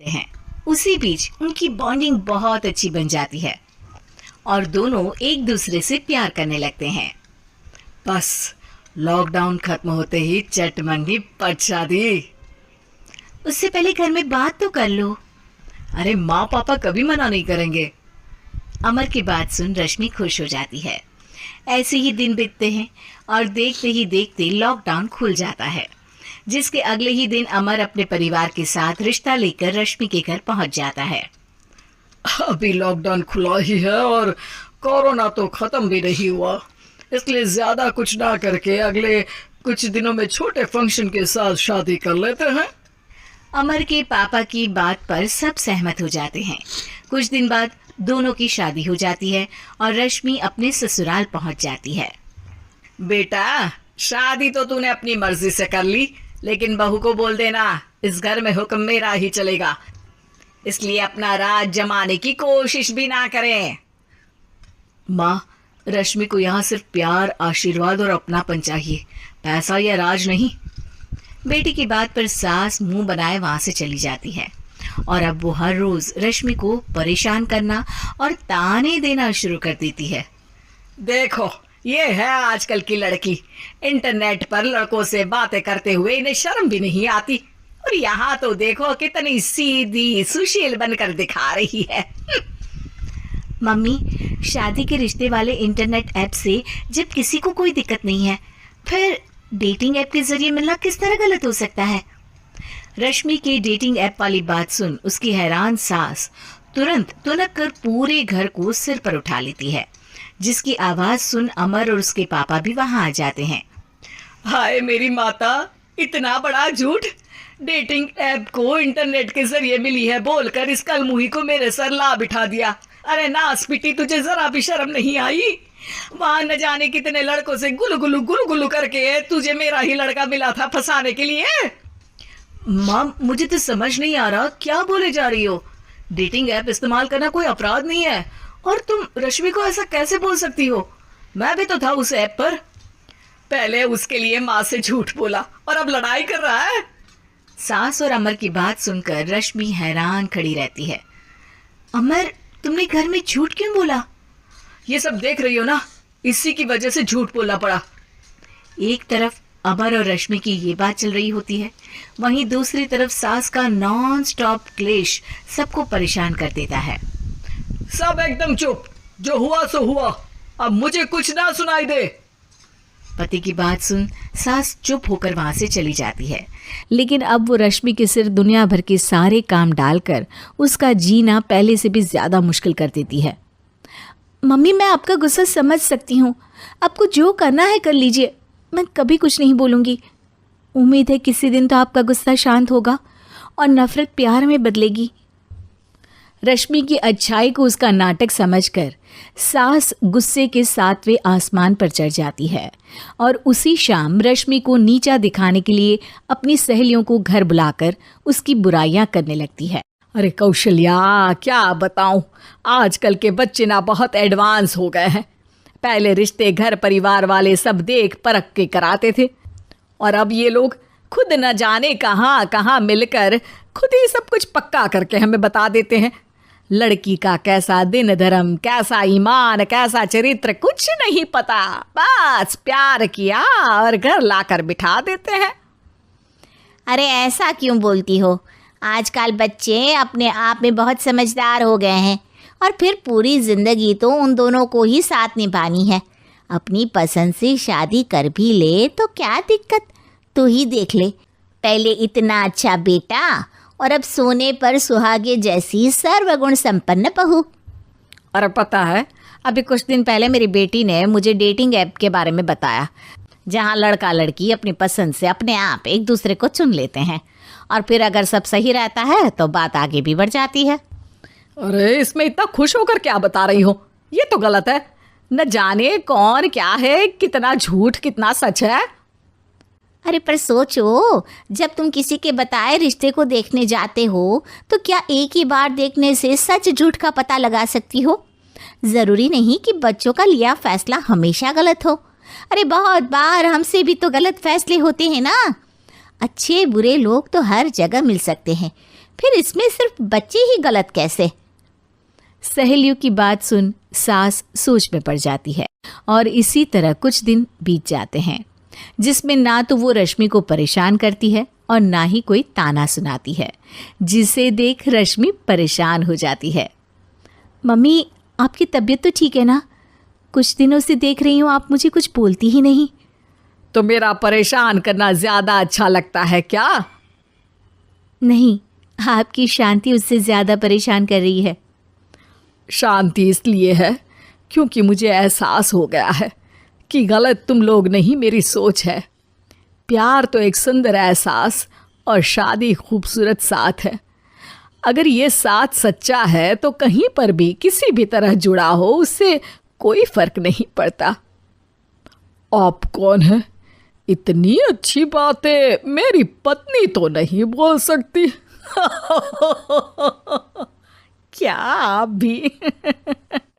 हैं। उसी बीच उनकी बॉन्डिंग बहुत अच्छी बन जाती है और दोनों एक दूसरे से प्यार करने लगते हैं। बस लॉकडाउन खत्म होते ही चट मंडी पट शादी। उससे पहले घर में बात तो कर लो। अरे माँ पापा कभी मना नहीं करेंगे। अमर की बात सुन रश्मि खुश हो जाती है। ऐसे ही दिन बीतते हैं और देखते ही देखते लॉकडाउन खुल जाता है, जिसके अगले ही दिन अमर अपने परिवार के साथ रिश्ता लेकर रश्मि के घर पहुंच जाता है। अभी लॉकडाउन खुला ही है और कोरोना तो खत्म भी नहीं हुआ, इसलिए ज्यादा कुछ ना करके अगले कुछ दिनों में छोटे फंक्शन के साथ शादी कर लेते हैं। अमर के पापा की बात पर सब सहमत हो जाते हैं। कुछ दिन बाद दोनों की शादी हो जाती है और रश्मि अपने ससुराल पहुंच जाती है। बेटा, शादी तो तूने अपनी मर्जी से कर ली, लेकिन बहू को बोल देना इस घर में हुक्म मेरा ही चलेगा, इसलिए अपना राज जमाने की कोशिश भी ना करें। माँ, रश्मि को यहाँ सिर्फ प्यार, आशीर्वाद और अपनापन चाहिए, पैसा या राज नहीं। बेटी की बात पर सास मुंह बनाए वहां से चली जाती है और अब वो हर रोज रश्मि को परेशान करना और ताने देना शुरू कर देती है। देखो, ये है आजकल की लड़की, इंटरनेट पर लड़कों से बातें करते हुए इन्हें शर्म भी नहीं आती, और यहाँ तो देखो कितनी सीधी सुशील बनकर दिखा रही है। मम्मी, शादी के रिश्ते वाले इंटरनेट ऐप से जब किसी को कोई दिक्कत नहीं है, फिर डेटिंग ऐप के जरिए मिलना किस तरह गलत हो सकता है? रश्मि के डेटिंग ऐप वाली बात सुन उसकी हैरान सास तुरंत तुनक कर पूरे घर को सिर पर उठा लेती है, जिसकी आवाज सुन अमर और उसके पापा भी वहां आ जाते हैं। हाय मेरी माता, इतना बड़ा झूठ! डेटिंग ऐप को इंटरनेट के जरिए मिली है बोलकर इस कलमुही को मेरे सर ला बिठा दिया। अरे नास पिटी, तुझे जरा भी शर्म नहीं आई? वहां न जाने कितने लड़कों से गुलगुलू गुलगुलू करके तुझे मेरा ही लड़का मिला था फंसाने के लिए। माँ, मुझे तो समझ नहीं आ रहा क्या बोले जा रही हो। डेटिंग ऐप इस्तेमाल करना कोई अपराध नहीं है, और तुम रश्मि को ऐसा कैसे बोल सकती हो? मैं भी तो था उस ऐप पर। पहले उसके लिए माँ से झूठ बोला और अब लड़ाई कर रहा है। सास और अमर की बात सुनकर रश्मि हैरान खड़ी रहती है। अमर, तुमने घर में झूठ क्यों बोला? ये सब देख रही हो ना, इसी की वजह से झूठ बोलना पड़ा। एक तरफ अमर और रश्मि की ये बात चल रही होती है, वहीं दूसरी तरफ सास का नॉन स्टॉप क्लेश सबको परेशान कर देता है। सब एकदम चुप, जो हुआ सो हुआ, अब मुझे कुछ ना सुनाई दे। पति की बात सुन सास चुप होकर वहां से चली जाती है, लेकिन अब वो रश्मि के सिर दुनिया भर के सारे काम डालकर उसका जीना पहले से भी ज्यादा मुश्किल कर देती है। मम्मी, मैं आपका गुस्सा समझ सकती हूँ, आपको जो करना है कर लीजिए, मैं कभी कुछ नहीं बोलूँगी। उम्मीद है किसी दिन तो आपका गुस्सा शांत होगा और नफरत प्यार में बदलेगी। रश्मि की अच्छाई को उसका नाटक समझकर सास गुस्से के 7वें आसमान पर चढ़ जाती है और उसी शाम रश्मि को नीचा दिखाने के लिए अपनी सहेलियों को घर बुलाकर उसकी बुराइयां करने लगती है। अरे कौशल्या, क्या बताऊं, आजकल के बच्चे ना बहुत एडवांस हो गए हैं। पहले रिश्ते घर परिवार वाले सब देख परख के कराते थे, और अब ये लोग खुद न जाने कहाँ कहाँ मिलकर खुद ही सब कुछ पक्का करके हमें बता देते हैं। लड़की का कैसा दिन धर्म, कैसा ईमान, कैसा चरित्र कुछ नहीं पता, बस प्यार किया और घर लाकर बिठा देते हैं। अरे ऐसा क्यों बोलती हो? आजकल बच्चे अपने आप में बहुत समझदार हो गए हैं, और फिर पूरी ज़िंदगी तो उन दोनों को ही साथ निभानी है। अपनी पसंद से शादी कर भी ले तो क्या दिक्कत? तू ही देख ले, पहले इतना अच्छा बेटा और अब सोने पर सुहागे जैसी सर्वगुण संपन्न बहू। और पता है, अभी कुछ दिन पहले मेरी बेटी ने मुझे डेटिंग ऐप के बारे में बताया, जहाँ लड़का लड़की अपनी पसंद से अपने आप एक दूसरे को चुन लेते हैं, और फिर अगर सब सही रहता है तो बात आगे भी बढ़ जाती है। अरे इसमें इतना खुश होकर क्या बता रही हो? ये तो गलत है। न जाने कौन क्या है, कितना झूठ कितना सच है। अरे पर सोचो, जब तुम किसी के बताए रिश्ते को देखने जाते हो तो क्या एक ही बार देखने से सच झूठ का पता लगा सकती हो? ज़रूरी नहीं कि बच्चों का लिया फैसला हमेशा गलत हो। अरे बहुत बार हमसे भी तो गलत फैसले होते हैं ना। अच्छे बुरे लोग तो हर जगह मिल सकते हैं, फिर इसमें सिर्फ बच्चे ही गलत कैसे? सहेलियों की बात सुन सास सोच में पड़ जाती है और इसी तरह कुछ दिन बीत जाते हैं, जिसमें ना तो वो रश्मि को परेशान करती है और ना ही कोई ताना सुनाती है, जिसे देख रश्मि परेशान हो जाती है। मम्मी, आपकी तबीयत तो ठीक है ना? कुछ दिनों से देख रही हूँ आप मुझे कुछ बोलती ही नहीं। तो मेरा परेशान करना ज्यादा अच्छा लगता है क्या? नहीं, आपकी शांति उससे ज्यादा परेशान कर रही है। शांति इसलिए है क्योंकि मुझे एहसास हो गया है कि गलत तुम लोग नहीं, मेरी सोच है। प्यार तो एक सुंदर एहसास और शादी खूबसूरत साथ है। अगर ये साथ सच्चा है तो कहीं पर भी किसी भी तरह जुड़ा हो, उससे कोई फर्क नहीं पड़ता। आप कौन है? इतनी अच्छी बातें मेरी पत्नी तो नहीं बोल सकती। क्या आप भी?